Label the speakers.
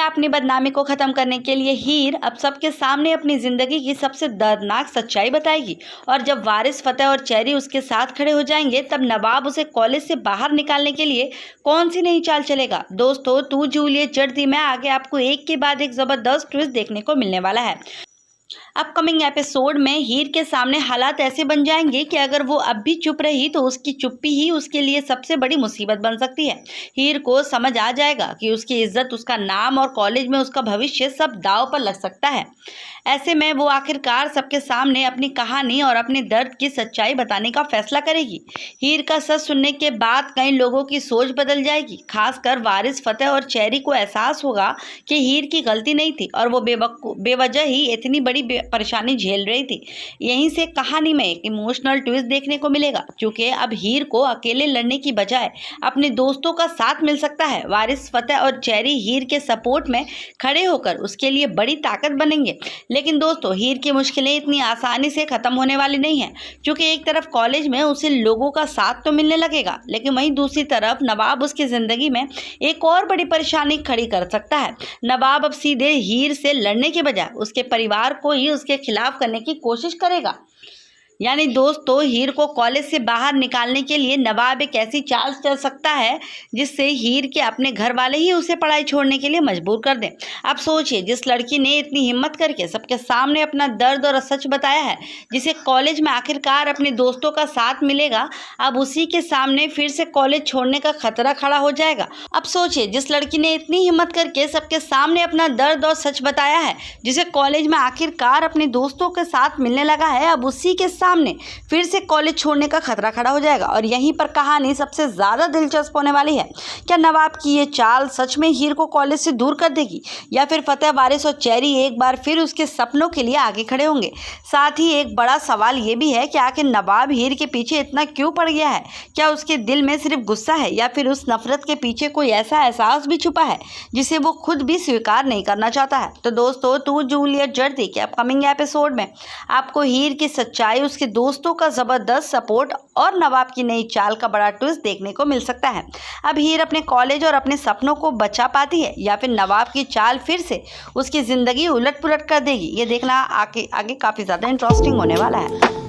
Speaker 1: अपनी बदनामी को ख़त्म करने के लिए हीर अब सबके सामने अपनी ज़िंदगी की सबसे दर्दनाक सच्चाई बताएगी। और जब वारिस, फतेह और चेरी उसके साथ खड़े हो जाएंगे, तब नवाब उसे कॉलेज से बाहर निकालने के लिए कौन सी नई चाल चलेगा। दोस्तों, तू जूलियट जल्दी में आगे आपको एक के बाद एक ज़बरदस्त ट्विस्ट देखने को मिलने वाला है। अपकमिंग एपिसोड में हीर के सामने हालात ऐसे बन जाएंगे कि अगर वो अब भी चुप रही तो उसकी चुप्पी ही उसके लिए सबसे बड़ी मुसीबत बन सकती है। हीर को समझ आ जाएगा कि उसकी इज्जत, उसका नाम और कॉलेज में उसका भविष्य सब दांव पर लग सकता है। ऐसे में वो आखिरकार सबके सामने अपनी कहानी और अपने दर्द की सच्चाई बताने का फैसला करेगी। हीर का सच सुनने के बाद कई लोगों की सोच बदल जाएगी। खासकर वारिस, फतेह और चेरी को एहसास होगा कि हीर की गलती नहीं थी और वो बेवजह ही इतनी बड़ी परेशानी झेल रही थी। यहीं से कहानी में एक इमोशनल ट्विस्ट देखने को मिलेगा, क्योंकि अब हीर को अकेले लड़ने की बजाय अपने दोस्तों का साथ मिल सकता है। वारिस, फतेह और चेरी हीर के सपोर्ट में खड़े होकर उसके लिए बड़ी ताकत बनेंगे। लेकिन दोस्तों, हीर की मुश्किलें इतनी आसानी से खत्म होने वाली नहीं है, क्योंकि एक तरफ कॉलेज में उसे लोगों का साथ तो मिलने लगेगा, लेकिन वहीं दूसरी तरफ नवाब उसकी जिंदगी में एक और बड़ी परेशानी खड़ी कर सकता है। नवाब अब सीधे हीर से लड़ने के बजाय उसके परिवार को ही उसके खिलाफ करने की कोशिश करेगा। यानी दोस्तों, हीर को कॉलेज से बाहर निकालने के लिए नवाब एक ऐसी चाल चल सकता है जिससे हीर के अपने घर वाले ही उसे पढ़ाई छोड़ने के लिए मजबूर कर दें। अब सोचिए, जिस लड़की ने इतनी हिम्मत करके सबके सामने अपना दर्द और सच बताया है, जिसे कॉलेज में आखिरकार अपने दोस्तों का साथ मिलेगा, अब उसी के सामने फिर से कॉलेज छोड़ने का खतरा खड़ा हो जाएगा। अब सोचिए, जिस लड़की ने इतनी हिम्मत करके सबके सामने अपना दर्द और सच बताया है, जिसे कॉलेज में आखिरकार अपने दोस्तों के साथ मिलने लगा है, अब उसी के सामने फिर से कॉलेज छोड़ने का खतरा खड़ा हो जाएगा। और यहीं पर कहानी सबसे ज्यादा दिलचस्प होने वाली है। क्या नवाब की ये चाल सच में हीर को कॉलेज से दूर कर देगी, या फिर फतेह, वारिस और चेरी एक बार फिर उसके सपनों के लिए आगे खड़े होंगे। साथ ही एक बड़ा सवाल ये भी है कि आखिर नवाब हीर के पीछे इतना क्यों पड़ गया है। क्या उसके दिल में सिर्फ गुस्सा है, या फिर उस नफरत के पीछे कोई ऐसा एहसास भी छुपा है जिसे वो खुद भी स्वीकार नहीं करना चाहता है। तो दोस्तों, तू जूलियट जर्दी के अपकमिंग एपिसोड में आपको हीर की सच्चाई, उसके दोस्तों का जबरदस्त सपोर्ट और नवाब की नई चाल का बड़ा ट्विस्ट देखने को मिल सकता है। अब हीर अपने कॉलेज और अपने सपनों को बचा पाती है, या फिर नवाब की चाल फिर से उसकी जिंदगी उलट पुलट कर देगी। ये देखना आगे काफी ज्यादा इंटरेस्टिंग होने वाला है।